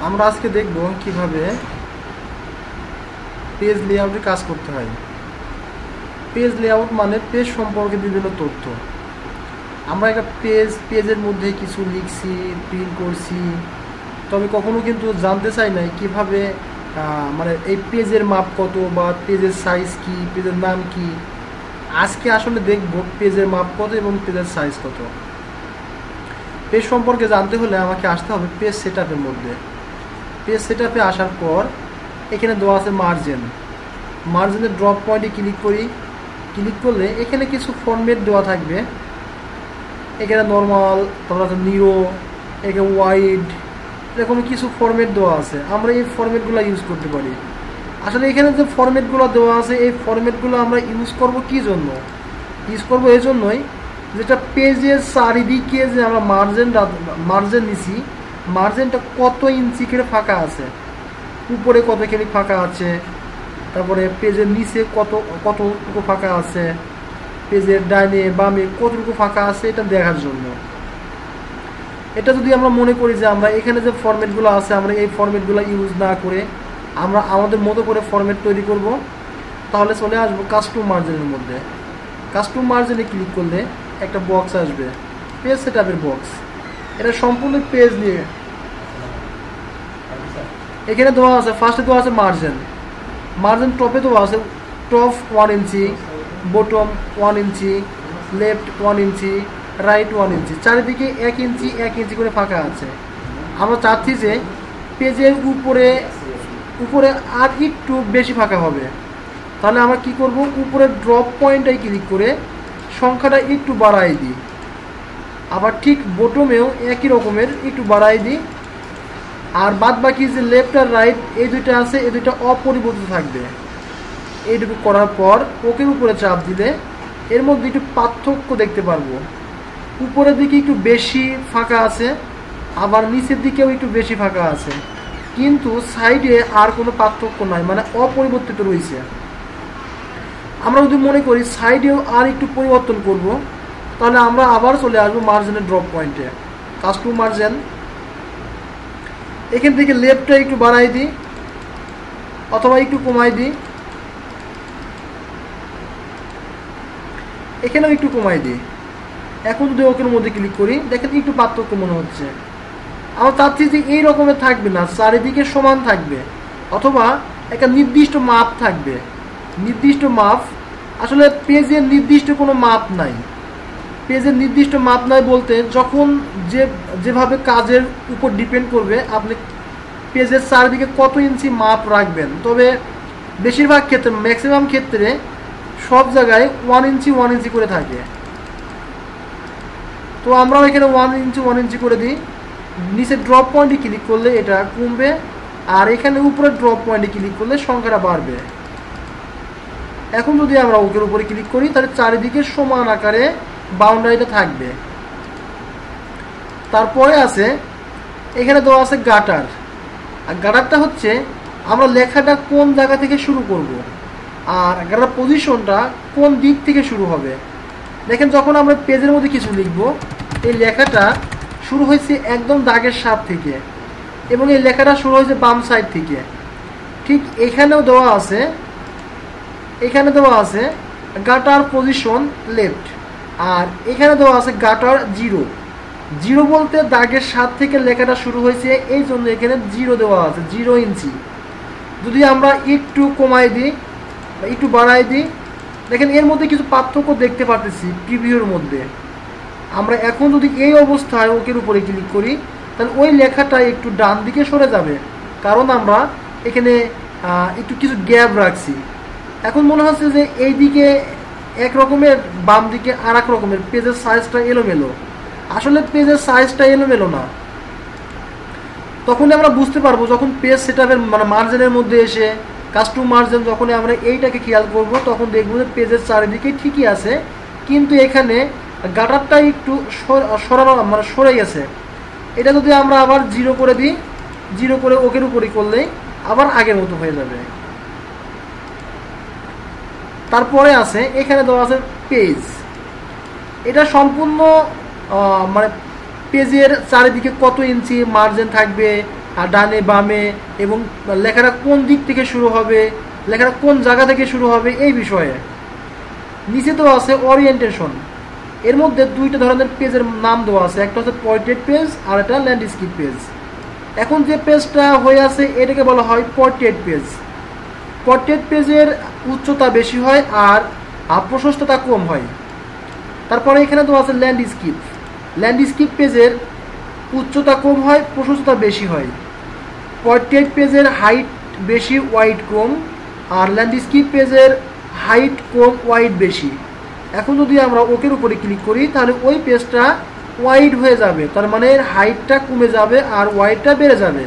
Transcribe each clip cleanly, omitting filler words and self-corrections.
আমরা আজকে দেখব কিভাবে পেজ লেআউটে কাজ করতে হয়। পেজ লেআউট মানে পেজ সম্পর্কে বিভিন্ন তথ্য। আমরা একটা পেজের মধ্যে কিছু লিখছি, প্রিন্ট করছি, তবে কখনো কিন্তু জানতে চাই নাই কিভাবে মানে এই পেজের মাপ কত বা পেজের সাইজ কি, পেজের নাম কি। আজকে আসলে দেখব পেজের মাপ কত এবং পেজের সাইজ কত। পেজ সম্পর্কে জানতে হলে আমাকে আসতে হবে পেজ সেটআপের মধ্যে। পেজ সেটআপে আসার পর এখানে দেওয়া আছে মার্জিনের ড্রপ পয়েন্টে ক্লিক করি। ক্লিক করলে এখানে কিছু ফরম্যাট দেওয়া থাকবে। এখানে নর্মাল, তারপর আছে নিরো, এখানে ওয়াইড, এরকম কিছু ফরম্যাট দেওয়া আছে। আমরা এই ফরম্যাটগুলো ইউজ করতে পারি। আসলে এখানে যে ফরম্যাটগুলো দেওয়া আছে এই ফরম্যাটগুলো আমরা ইউজ করব কি জন্য? ইউজ করব এই জন্যই যেটা পেজের চারিদিকে যে আমরা মার্জিন নিছি, মার্জিনটা কত ইঞ্চি করে ফাঁকা আছে, উপরে কতখানি ফাঁকা আছে, তারপরে পেজের নিচে কতটুকু ফাঁকা আছে, পেজের ডাইনে বামে কতটুকু ফাঁকা আছে, এটা দেখার জন্য। এটা যদি আমরা মনে করি যে আমরা এখানে যে ফরম্যাটগুলো আছে আমরা এই ফরম্যাটগুলো ইউজ না করে আমরা আমাদের মতো করে ফরম্যাট তৈরি করব, তাহলে চলে আসবো কাস্টম মার্জিনের মধ্যে। কাস্টম মার্জিনে ক্লিক করলে একটা বক্স আসবে, পেজ সেটআপের বক্স। এটা সম্পূর্ণ পেজ নিয়ে এখানে দেওয়া আছে। ফার্স্টে দেওয়া আছে মার্জিন টপে দেওয়া আছে টপ 1 ইঞ্চি, বটম 1 ইঞ্চি, লেফট 1 ইঞ্চি, রাইট 1 ইঞ্চি, চারিদিকে 1 ইঞ্চি 1 ইঞ্চি করে ফাঁকা আছে। আমরা চাচ্ছি যে পেজের উপরে আর একটু বেশি ফাঁকা হবে। তাহলে আমরা কি করব, উপরে ড্রপ পয়েন্টটাই ক্লিক করে সংখ্যাটা একটু বাড়াই দিই। আবার ঠিক বটমেও একই রকমের একটু বাড়াই দিই। আর বাদ বাকি যে লেফট আর রাইট এই দুইটা আছে, এই দুইটা অপরিবর্তিত থাকবে। এইটুকু করার পর ওকের উপরে চাপ দিলে এর মধ্যে একটু পার্থক্য দেখতে পারবো। উপরের দিকে একটু বেশি ফাঁকা আছে, আবার নিচের দিকেও একটু বেশি ফাঁকা আছে, কিন্তু সাইডে আর কোনো পার্থক্য নাই, মানে অপরিবর্তিত রয়েছে। আমরা যদি মনে করি সাইডেও আর একটু পরিবর্তন করব, তাহলে আমরা আবার চলে আসবো মার্জিনের ড্রপ পয়েন্টে, কাস্টম মার্জিন। এখান থেকে লেফটটা একটু বাড়াই দিই অথবা একটু কমাই দিই, এখানেও একটু কমাই দিই। এখন যদি ওকের মধ্যে ক্লিক করি দেখেন একটু পার্থক্য মনে হচ্ছে। আমরা চাচ্ছি যে এই রকমের থাকবে না, চারিদিকে সমান থাকবে, অথবা একটা নির্দিষ্ট মাপ থাকবে। নির্দিষ্ট মাপ, আসলে পেজের নির্দিষ্ট কোনো মাপ নাই। পেজের নির্দিষ্ট মাপ নাই বলতে যখন যেভাবে কাজের উপর ডিপেন্ড করবে আপনি পেজের চারিদিকে কত ইঞ্চি মাপ রাখবেন। তবে বেশিরভাগ ক্ষেত্রে, ম্যাক্সিমাম ক্ষেত্রে সব জায়গায় 1 ইঞ্চি 1 ইঞ্চি করে থাকে। তো আমরাও এখানে 1 ইঞ্চি 1 ইঞ্চি করে দিই। নিচে ড্রপ পয়েন্টে ক্লিক করলে এটা কমবে, আর এখানে উপরে ড্রপ পয়েন্টে ক্লিক করলে সংখ্যাটা বাড়বে। এখন যদি আমরা ওকের উপরে ক্লিক করি তাহলে চারিদিকে সমান আকারে বাউন্ডারিটা থাকবে। তারপরে আছে এখানে দেওয়া আছে গাটার। আর গাটারটা হচ্ছে আমরা লেখাটা কোন জায়গা থেকে শুরু করব, আর গাটার পজিশনটা কোন দিক থেকে শুরু হবে। দেখেন যখন আমরা পেজের মধ্যে কিছু লিখব, এই লেখাটা শুরু হয়েছে একদম দাগের সাপ থেকে, এবং এই লেখাটা শুরু হয়েছে বাম সাইড থেকে। ঠিক এখানেও দেওয়া আছে গাটার পজিশন লেফট, আর এখানে দেওয়া আছে গাটার 0 বলতে দাগের 7 থেকে লেখাটা শুরু হয়েছে, এই জন্য এখানে 0 দেওয়া আছে, 0 ইঞ্চি। যদি আমরা একটু কমাই দিই বা একটু বাড়াই দিই, দেখেন এর মধ্যে কিছু পার্থক্য দেখতে পারতেছি প্রিভিউর মধ্যে। আমরা এখন যদি এই অবস্থায় ওকের উপরে ক্লিক করি তাহলে ওই লেখাটা একটু ডান দিকে সরে যাবে, কারণ আমরা এখানে একটু কিছু গ্যাপ রাখছি। এখন মনে হচ্ছে যে এই দিকে এক রকমের, বাম দিকে আর এক রকমের, পেজের সাইজটা এলোমেলো। আসলে পেজের সাইজটা এলোমেলো না। তখনই আমরা বুঝতে পারবো যখন পেজ সেটআপের মানে মার্জিনের মধ্যে এসে কাস্টম মার্জিন, যখন আমরা এইটাকে খেয়াল করব তখন দেখবো যে পেজের চারিদিকে ঠিকই আছে, কিন্তু এখানে গাটারটা একটু সরানো মানে সরে গেছে। এটা যদি আমরা আবার 0 করে দিই, 0 করে ওকের উপরে করলেই আবার আগের মতো হয়ে যাবে। তারপরে আছে এখানে দেওয়া আছে পেজ। এটা সম্পূর্ণ মানে পেজের চারিদিকে কত ইঞ্চি মার্জিন থাকবে, আর ডানে বামে, এবং লেখাটা কোন দিক থেকে শুরু হবে, লেখাটা কোন জায়গা থেকে শুরু হবে এই বিষয়ে। নিচে তো আছে ওরিয়েন্টেশন, এর মধ্যে দুইটা ধরনের পেজের নাম দেওয়া আছে, একটা হচ্ছে পোর্ট্রেট পেজ আর একটা ল্যান্ডস্কেপ পেজ। এখন যে পেজটা হয়ে আছে এটাকে বলা হয় পোর্ট্রেট পেজ। পোর্ট্রেট পেজের উচ্চতা বেশি হয় আর প্রশস্ততা কম হয়। তারপরে এখানে দেওয়া আছে ল্যান্ডস্কেপ। ল্যান্ডস্কেপ পেজের উচ্চতা কম হয়, প্রশস্ততা বেশি হয়। পোর্ট্রেট পেজের হাইট বেশি, ওয়াইড কম, আর ল্যান্ডস্কেপ পেজের হাইট কম, ওয়াইড বেশি। এখন যদি আমরা ওকের উপরে ক্লিক করি তাহলে ওই পেজটা ওয়াইড হয়ে যাবে, তার মানে হাইটটা কমে যাবে আর ওয়াইডটা বেড়ে যাবে।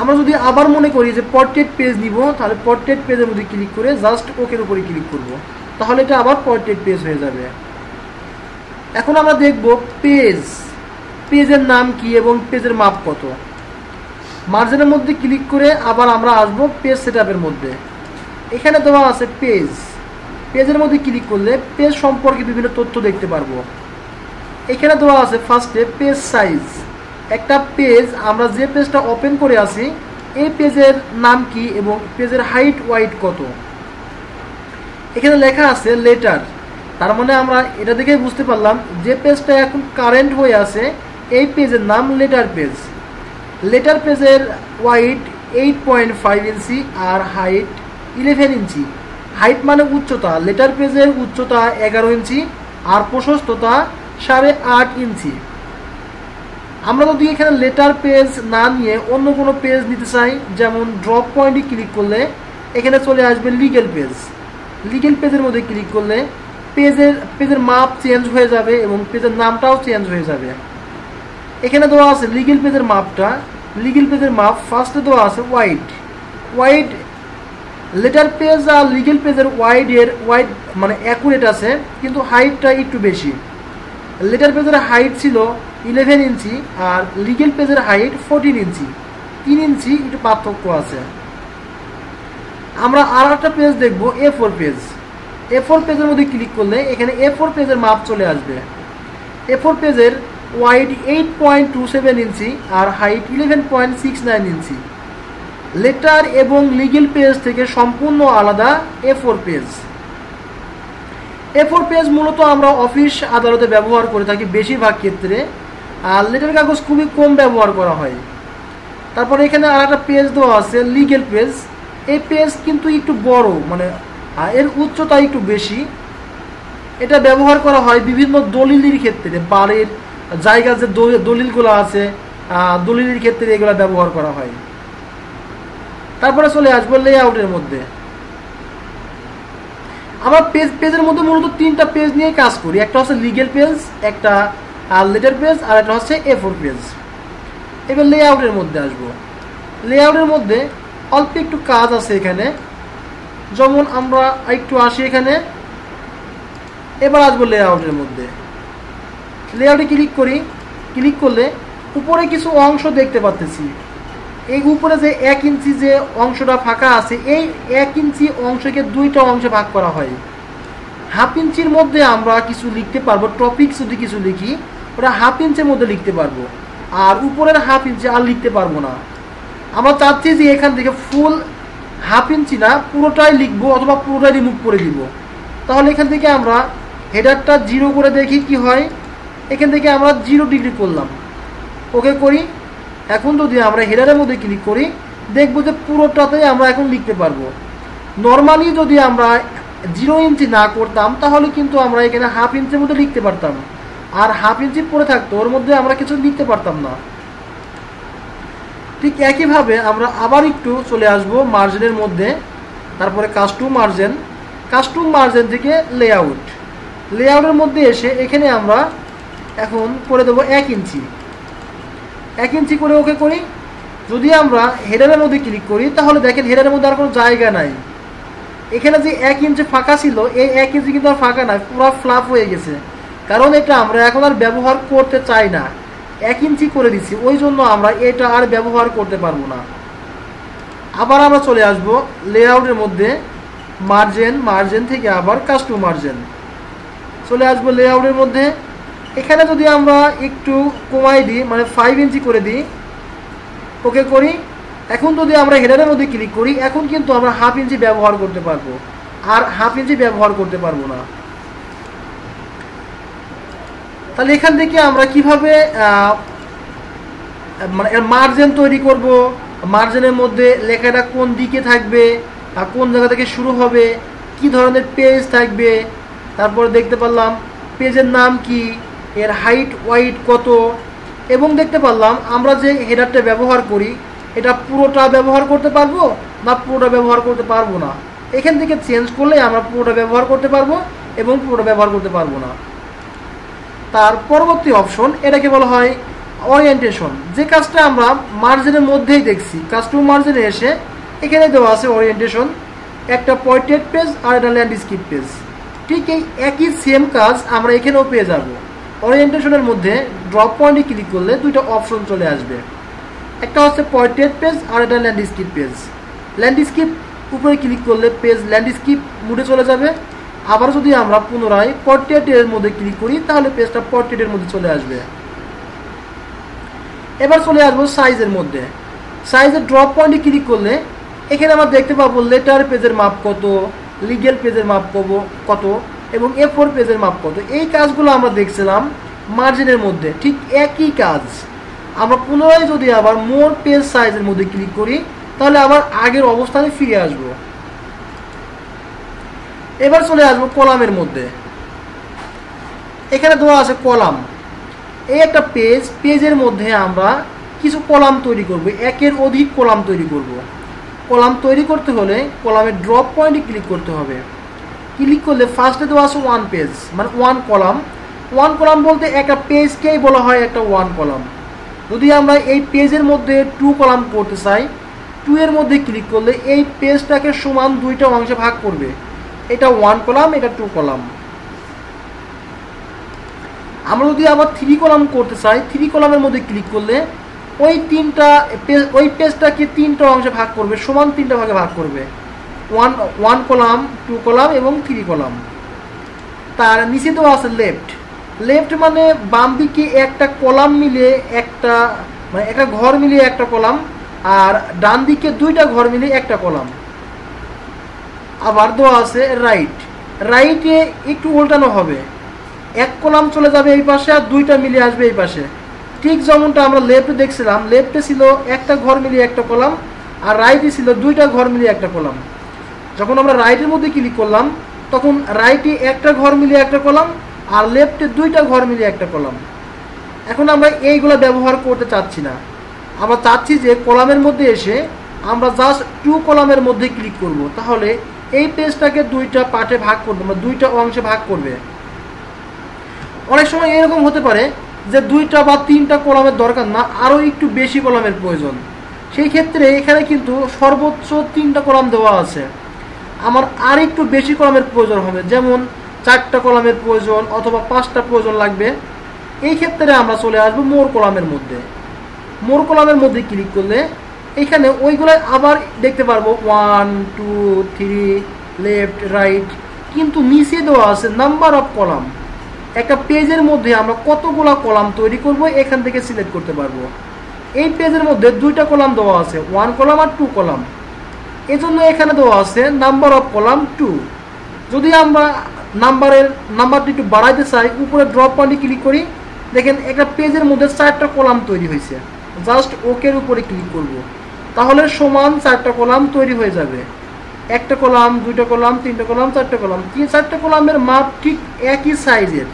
আমরা যদি আবার মনে করি যে পোর্ট্রেট পেজ নিব, তাহলে পোর্ট্রেট পেজের মধ্যে ক্লিক করে জাস্ট ওকের উপরে ক্লিক করব, তাহলে এটা আবার পোর্ট্রেট পেজ হয়ে যাবে। এখন আমরা দেখব পেজ, পেজের নাম কি এবং পেজের মাপ কত। মার্জিনের মধ্যে ক্লিক করে আবার আমরা আসব পেজ সেটআপের মধ্যে। এখানে দেওয়া আছে পেজ। পেজের মধ্যে ক্লিক করলে পেজ সম্পর্কে বিভিন্ন তথ্য দেখতে পারবো। এখানে দেওয়া আছে ফার্স্টে পেজ সাইজ। একটা পেজ, আমরা যে পেজটা ওপেন করে আছি এই পেজের নাম কি এবং পেজের হাইট ওয়াইড কত। এখানে লেখা আছে লেটার, তার মানে আমরা এটা দেখে বুঝতে পারলাম যে পেজটা এখন কারেন্ট হয়ে আছে এই পেজের নাম লেটার পেজ। লেটার পেজের ওয়াইড 8.5 ইঞ্চি আর হাইট 11 ইঞ্চি। হাইট মানে উচ্চতা, লেটার পেজের উচ্চতা 11 ইঞ্চি আর প্রশস্ততা 8.5 ইঞ্চি। আমরা যদি এখানে লেটার পেজ না নিয়ে অন্য কোনো পেজ নিতে চাই, যেমন ড্রপ পয়েন্টে ক্লিক করলে এখানে চলে আসবে লিগ্যাল পেজ। লিগ্যাল পেজের মধ্যে ক্লিক করলে পেজের মাপ চেঞ্জ হয়ে যাবে এবং পেজের নামটাও চেঞ্জ হয়ে যাবে। এখানে দেওয়া আছে লিগ্যাল পেজের মাপটা। লিগ্যাল পেজের মাপ ফার্স্টে দেওয়া আছে ওয়াইড। লেটার পেজ আর লিগ্যাল পেজের ওয়াইড মানে অ্যাকুরেট আছে, কিন্তু হাইটটা একটু বেশি। লেটার পেজের হাইট ছিল 11 ইঞ্চি আর লিগ্যাল পেজের হাইট 14 ইঞ্চি, 3 ইঞ্চি একটু পার্থক্য আছে। আমরা আর একটা পেজ দেখব A4 পেজ। A4 পেজের মধ্যে ক্লিক করলে এখানে A4 পেজের মাপ চলে আসবে। A4 পেজের ওয়াইড 8.27 ইঞ্চি আর হাইট 11.69 ইঞ্চি। লেটার এবং লিগ্যাল পেজ থেকে সম্পূর্ণ আলাদা A4 পেজ। A4 পেজ মূলত আমরা অফিস আদালতে ব্যবহার করে থাকি বেশিরভাগ ক্ষেত্রে, আর লেটার কাগজ খুবই কম ব্যবহার করা হয়। তারপরে এখানে আর একটা পেজ দেওয়া আছে লিগ্যাল পেজ। এই পেজ কিন্তু একটু বড়, মানে এর উচ্চতা একটু বেশি। এটা ব্যবহার করা হয় বিভিন্ন দলিলের ক্ষেত্রে, বাড়ির জায়গার যে দলিলগুলো আছে দলিলের ক্ষেত্রে এগুলো ব্যবহার করা হয়। তারপরে চলে আসবো লেআউটের মধ্যে। আমরা পেজের মধ্যে মূলত 3টা পেজ নিয়ে কাজ করি, একটা হচ্ছে লিগ্যাল পেজ, একটা লেটার পেজ আর একটা হচ্ছে A4 পেজ। এবার লেআউটের মধ্যে আসবো। লেআউটের মধ্যে অল্প একটু কাজ আছে এখানে, যেমন আমরা একটু আসি এখানে। এবার আসবো লেআউটের মধ্যে। লেআউটে ক্লিক করলে উপরে কিছু অংশ দেখতে পাচ্ছি। এই উপরে যে 1 ইঞ্চি যে অংশটা ফাঁকা আছে, এই 1 ইঞ্চি অংশকে 2টা অংশে ভাগ করা হয়। হাফ ইঞ্চির মধ্যে আমরা কিছু লিখতে পারবো, টপিক যদি কিছু লিখি ওটা হাফ ইঞ্চির মধ্যে লিখতে পারবো, আর উপরের হাফ ইঞ্চি আর লিখতে পারবো না। আমরা চাচ্ছি যে এখান থেকে ফুল হাফ ইঞ্চি না পুরোটাই লিখবো অথবা পুরোটাই রিমুভ করে দিব। তাহলে এখান থেকে আমরা হেডারটা 0 করে দেখি কি হয়। এখান থেকে আমরা 0 ডিগ্রি করলাম, ওকে করি। এখন যদি আমরা হেডারের মধ্যে ক্লিক করি দেখবো যে পুরোটাতেই আমরা এখন লিখতে পারবো। নর্মালি যদি আমরা 0 ইঞ্চি না করতাম তাহলে কিন্তু আমরা এখানে হাফ ইঞ্চির মধ্যে লিখতে পারতাম, আর হাফ ইঞ্চি পড়ে থাকতো, ওর মধ্যে আমরা কিছু লিখতে পারতাম না। ঠিক একইভাবে আমরা আবার একটু চলে আসব মার্জিনের মধ্যে, তারপরে কাস্টম মার্জিন থেকে লেআউটের মধ্যে এসে এখানে আমরা এখন করে দেবো 1 ইঞ্চি করে ওকে করি। যদি আমরা হেডারের মধ্যে ক্লিক করি তাহলে দেখেন হেডারের মধ্যে আর কোনো জায়গা নাই। এখানে যে 1 ইঞ্চি ফাঁকা ছিল এই 1 ইঞ্চি কিন্তু আর ফাঁকা নাই, পুরো ফ্লাপ হয়ে গেছে, কারণ এটা আমরা এখন আর ব্যবহার করতে চাই না। 1 ইঞ্চি করে দিচ্ছি, ওই জন্য আমরা এটা আর ব্যবহার করতে পারবো না। আবার আমরা চলে আসব লেআউটের মধ্যে, মার্জিন থেকে আবার কাস্টম মার্জিন চলে আসবো লেআউটের মধ্যে। এখানে যদি আমরা একটু কমাই দিই, মানে 5 ইঞ্চি করে দিই, ওকে করি। এখন যদি আমরা হেডারের মধ্যে ক্লিক করি, এখন কিন্তু আমরা 1/2 ইঞ্চি ব্যবহার করতে পারবো, আর 1/2 ইঞ্চি ব্যবহার করতে পারবো না। তাহলে এখান থেকে আমরা কিভাবে মানে মার্জিন তৈরি করব, মার্জিনের মধ্যে লেখাটা কোন দিকে থাকবে, কোন জায়গা থেকে শুরু হবে, কি ধরনের পেজ থাকবে, তারপরে দেখতে পারলাম পেজের নাম কি, এর হাইট ওয়াইট কত, এবং দেখতে পারলাম আমরা যে হেডারটা ব্যবহার করি এটা পুরোটা ব্যবহার করতে পারবো না পুরোটা ব্যবহার করতে পারবো না। এখান থেকে চেঞ্জ করলে আমরা পুরোটা ব্যবহার করতে পারবো এবং পুরোটা ব্যবহার করতে পারবো না। তার পরবর্তী অপশন, এটাকে বলা হয় ওরিয়েন্টেশন। যে কাজটা আমরা মার্জিনের মধ্যেই দেখছি, কাস্টম মার্জিনে এসে এখানে দেওয়া আছে ওরিয়েন্টেশন, একটা পোর্ট্রেট পেজ আর একটা ল্যান্ডস্কেপ পেজ। ঠিক এই একই সেম কাজ আমরা এখানেও পেয়ে যাব। ওরিয়েন্টেশনের মধ্যে ড্রপ পয়েন্টে ক্লিক করলে দুইটা অপশন চলে আসবে, একটা হচ্ছে পোর্ট্রেট পেজ আর একটা ল্যান্ডস্কেপ পেজ। ল্যান্ডস্কেপ উপরে ক্লিক করলে পেজ ল্যান্ডস্কেপ মোডে চলে যাবে। আবার যদি আমরা পুনরায় পোর্ট্রেটের মধ্যে ক্লিক করি তাহলে পেজটা পোর্ট্রেটের মধ্যে চলে আসবে। এবার চলে আসবো সাইজের মধ্যে। সাইজের ড্রপ পয়েন্টে ক্লিক করলে এখানে আমরা দেখতে পাবো লেটার পেজের মাপ কত, লিগেল পেজের মাপ কত এবং A4 পেজের মাপ কত। এই কাজগুলো আমরা দেখছিলাম মার্জিনের মধ্যে, ঠিক একই কাজ আমরা পুনরায় যদি আবার মোর পেজ সাইজের মধ্যে ক্লিক করি তাহলে আবার আগের অবস্থানে ফিরে আসব। এবার চলে আসবো কলামের মধ্যে। এখানে দেওয়া আছে কলাম। এই একটা পেজ, পেজের মধ্যে আমরা কিছু কলাম তৈরি করব, একের অধিক কলাম তৈরি করব। কলাম তৈরি করতে হলে কলামের ড্রপ পয়েন্টে ক্লিক করতে হবে। ক্লিক করলে ফার্স্টে দেওয়া আছে 1 পেজ, মানে 1 কলাম। 1 কলাম বলতে একটা পেজকেই বলা হয় একটা 1 কলাম। যদি আমরা এই পেজের মধ্যে 2 কলাম করতে চাই, 2 এর মধ্যে ক্লিক করলে এই পেজটাকে সমান দুইটা অংশে ভাগ করবে, এটা 1 কলাম, এটা 2 কলাম। আমরা যদি আবার 3 কলাম করতে চাই, 3 কলামের মধ্যে ক্লিক করলে ওই পেজটাকে 3টা অংশে ভাগ করবে, সমান 3টা ভাগে ভাগ করবে, 1 কলাম, 2 কলাম এবং 3 কলাম। তার নিচে তো আছে লেফট। লেফট মানে বাম দিকে একটা কলাম মিলিয়ে একটা, মানে একটা ঘর মিলিয়ে একটা কলাম, আর ডান দিকে দুইটা ঘর মিলিয়ে একটা কলাম। আবার দেওয়া আছে রাইট। রাইটে একটু উল্টানো হবে, এক কলাম চলে যাবে এই পাশে আর দুইটা মিলিয়ে আসবে এই পাশে। ঠিক যেমনটা আমরা লেফটে দেখছিলাম, লেফটে ছিল একটা ঘর মিলিয়ে একটা কলাম আর রাইটে ছিল দুইটা ঘর মিলিয়ে একটা কলাম। যখন আমরা রাইটের মধ্যে ক্লিক করলাম তখন রাইটে একটা ঘর মিলিয়ে একটা কলাম আর লেফটে দুইটা ঘর মিলিয়ে একটা কলাম। এখন আমরা এইগুলো ব্যবহার করতে চাচ্ছি না, আমরা চাচ্ছি যে কলামের মধ্যে এসে আমরা জাস্ট 2 কলামের মধ্যে ক্লিক করব, তাহলে এই পেজটাকে দুইটা পার্টে ভাগ করবে, মানে দুইটা অংশে ভাগ করবে। অনেক সময় এরকম হতে পারে যে 2টা বা 3টা কলামের দরকার না, আরও একটু বেশি কলামের প্রয়োজন। সেই ক্ষেত্রে এখানে কিন্তু সর্বোচ্চ 3টা কলাম দেওয়া আছে। আমার আর একটু বেশি কলামের প্রয়োজন হবে, যেমন 4টা কলামের প্রয়োজন অথবা 5টা প্রয়োজন লাগবে। এই ক্ষেত্রে আমরা চলে আসবো মোর কলামের মধ্যে। মোর কলামের মধ্যে ক্লিক করলে এখানে ওইগুলো আবার দেখতে পারবো 1 2 3 লেফট রাইট, কিন্তু নিচে দেওয়া আছে নাম্বার অফ কলাম। একটা পেজের মধ্যে আমরা কতগুলো কলাম তৈরি করব এখান থেকে সিলেক্ট করতে পারবো। এই পেজের মধ্যে 2টা কলাম দেওয়া আছে, 1 কলাম আর 2 কলাম। এজন্য এখানে দেওয়া আছে নাম্বার অফ কলাম 2। যদি আমরা নাম্বারটি একটু বাড়াইতে চাই, উপরে ড্রপ পয়েন্টে ক্লিক করি, দেখেন একটা পেজের মধ্যে 4টা কলাম তৈরি হয়েছে। জাস্ট ওকের উপরে ক্লিক করব, তাহলে সমান 4টা কলাম তৈরি হয়ে যাবে। একটা কলাম, 2টা কলাম, 3টা কলাম, 4টা কলাম। 4টা কলামের মাপ ঠিক একই সাইজের,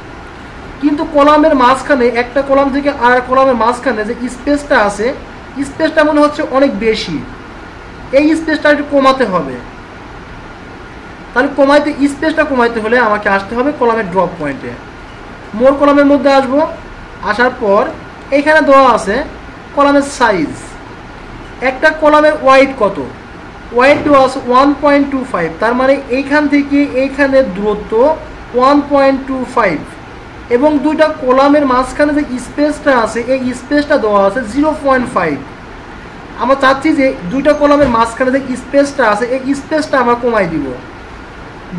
কিন্তু কলামের মাঝখানে একটা কলাম থেকে আর কলামের মাঝখানে যে স্পেসটা আছে, স্পেসটা মনে হচ্ছে অনেক বেশি। এই স্পেসটা একটু কমাতে হবে। তাহলে স্পেসটা কমাইতে হলে আমাকে আসতে হবে কলামের ড্রপ পয়েন্টে। মোর কলামের মধ্যে আসবো, আসার পর এইখানে দেওয়া আছে কলামের সাইজ। একটা কলামের ওয়াইড কত, ওয়াইড দেওয়া আছে 1.25, তার মানে এইখান থেকে এইখানের দূরত্ব 1.25 এবং 2টা কলামের মাঝখানে যে স্পেসটা আছে এই স্পেসটা দেওয়া আছে 0.5। আমরা চাচ্ছি যে 2টা কলামের মাঝখানে যে স্পেসটা আছে এই স্পেসটা আমরা কমাই দিব।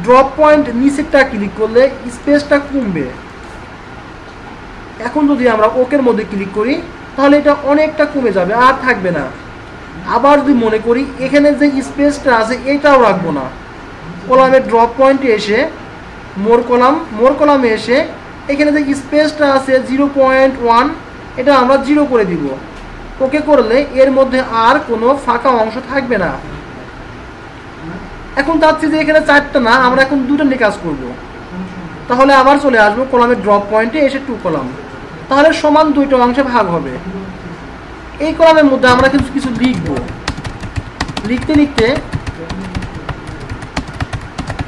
ড্রপ পয়েন্ট নিচেরটা ক্লিক করলে স্পেসটা কমবে। এখন যদি আমরা ওকের মধ্যে ক্লিক করি তাহলে এটা অনেকটা কমে যাবে, আর থাকবে না। আবার যদি মনে করি এখানে যে স্পেসটা আছে এইটাও রাখবো না, কলামের ড্রপ পয়েন্টে এসে মোর কলামে এসে এখানে যে স্পেসটা আছে 0.1 এটা আমরা 0 করে দিব। ওকে করলে এর মধ্যে আর কোনো ফাঁকা অংশ থাকবে না। এখন চাচ্ছি যে এখানে 4টা না, আমরা এখন 2টা নিয়ে কাজ করব। তাহলে আবার চলে আসবো কলামের ড্রপ পয়েন্টে এসে 2 কলাম, তাহলে সমান 2টা অংশে ভাগ হবে। এই কলামের মধ্যে আমরা কিছু লিখব, লিখতে লিখতে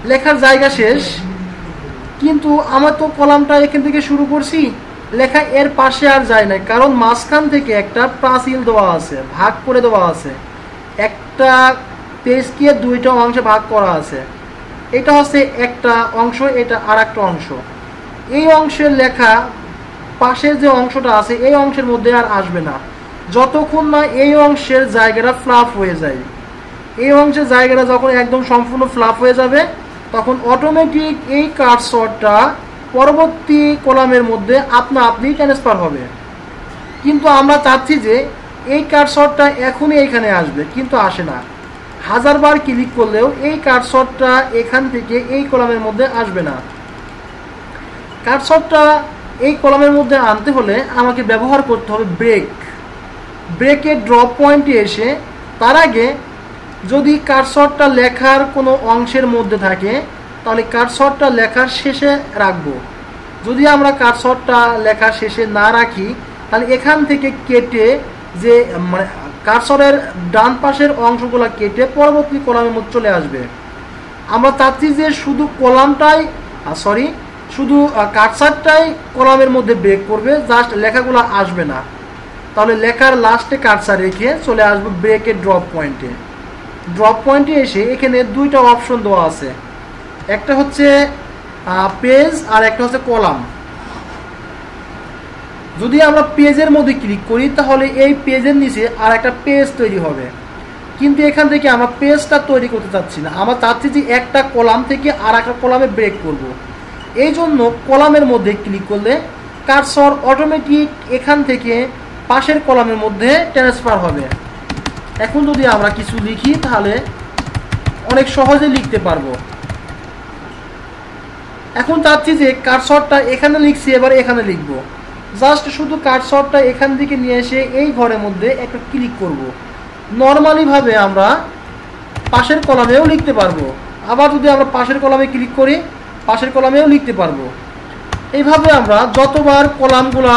লেখার জায়গা শেষ, কিন্তু আমার তো কলামটা এখান থেকে শুরু করছি, লেখা এর পাশে আর যায় না, কারণ মাঝখান থেকে একটা প্রাচীল দেওয়া আছে, ভাগ করে দেওয়া আছে, একটা পেজকে 2টা অংশে ভাগ করা আছে। এটা হচ্ছে একটা অংশ, এটা আর একটা অংশ। এই অংশের লেখা পাশের যে অংশটা আছে এই অংশের মধ্যে আর আসবে না যতক্ষণ না এই অংশের জায়গাটা ফ্লাপ হয়ে যায়। এই অংশের জায়গাটা যখন একদম সম্পূর্ণ ফ্লাপ হয়ে যাবে তখন অটোমেটিক এই কার্সরটা পরবর্তী কলামের মধ্যে আপনা আপনি ট্রান্সফার হবে। কিন্তু আমরা চাচ্ছি যে এই কার্সরটা এখনই এখানে আসবে, কিন্তু আসে না। 1000 বার ক্লিক করলেও এই কার্সরটা এখান থেকে এই কলামের মধ্যে আসবে না। কার্সরটা এই কলামের মধ্যে আনতে হলে আমাকে ব্যবহার করতে হবে ব্রেকের ড্রপ পয়েন্টে এসে তার আগে যদি কার্সরটা লেখার কোনো অংশের মধ্যে থাকে তাহলে কার্সরটা লেখার শেষে রাখবো। যদি আমরা কার্সরটা লেখার শেষে না রাখি তাহলে এখান থেকে কেটে যে মানে কার্সরের ডান পাশের অংশগুলো কেটে পরবর্তী কলামের মধ্যে চলে আসবে। আমরা চাচ্ছি যে শুধু শুধু কার্সারটাই কলামের মধ্যে ব্রেক করবে, জাস্ট লেখাগুলো আসবে না। তাহলে লেখার লাস্টে কার্সার রেখে চলে আসবে ব্রেকের ড্রপ পয়েন্টে এসে এখানে 2টা অপশন দেওয়া আছে, একটা হচ্ছে পেজ আর একটা হচ্ছে কলাম। যদি আমরা পেজের মধ্যে ক্লিক করি তাহলে এই পেজের নিচে আর একটা পেজ তৈরি হবে, কিন্তু এখান থেকে আমরা পেজটা তৈরি করতে চাচ্ছি না, আমরা চাচ্ছি যে একটা কলাম থেকে আর একটা কলামে ব্রেক করব। এই জন্য কলামের মধ্যে ক্লিক করলে কার্সর অটোমেটিক এখান থেকে পাশের কলামের মধ্যে ট্রান্সফার হবে। এখন যদি আমরা কিছু লিখি তাহলে অনেক সহজে লিখতে পারবো। এখন চাচ্ছি যে কার্সরটা এখানে লিখছি, এবার এখানে লিখব। জাস্ট শুধু কার্সরটা এখান থেকে নিয়ে এসে এই ঘরের মধ্যে একটা ক্লিক করব। নর্মালি ভাবে আমরা পাশের কলামেও লিখতে পারবো, আবার যদি আমরা পাশের কলামে ক্লিক করি পাশের কলামেও লিখতে পারবো। এইভাবে আমরা যতবার কলামগুলা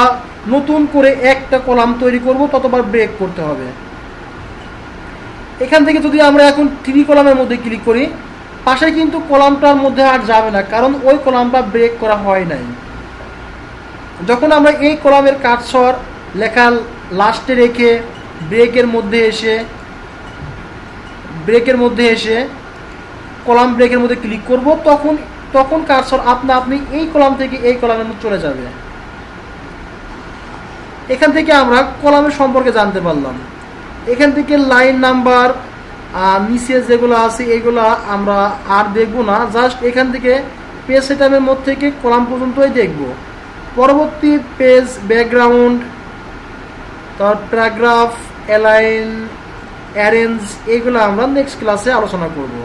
নতুন করে একটা কলাম তৈরি করব ততবার ব্রেক করতে হবে। এখান থেকে যদি আমরা এখন 3 কলামের মধ্যে ক্লিক করি পাশে কিন্তু কলামটার মধ্যে আর যাবে না, কারণ ওই কলামটা ব্রেক করা হয় নাই। যখন আমরা এই কলামের কার্সর লেখা লাস্টে রেখে ব্রেকের মধ্যে এসে কলাম ব্রেকের মধ্যে ক্লিক করব তখন কার্সর আপনা আপনি এই কলাম থেকে এই কলামের মধ্যে চলে যাবে। এখান থেকে আমরা কলামের সম্পর্কে জানতে পারলাম। এখান থেকে লাইন নাম্বার নিচে যেগুলো আছে এগুলো আমরা আর দেখব না, জাস্ট এখান থেকে পেজ সেটআপের মধ্যে থেকে কলাম পর্যন্তই দেখব। পরবর্তী পেজ ব্যাকগ্রাউন্ড, তার প্যারাগ্রাফ, অ্যালাইন, অ্যারেঞ্জ এগুলো আমরা নেক্সট ক্লাসে আলোচনা করব।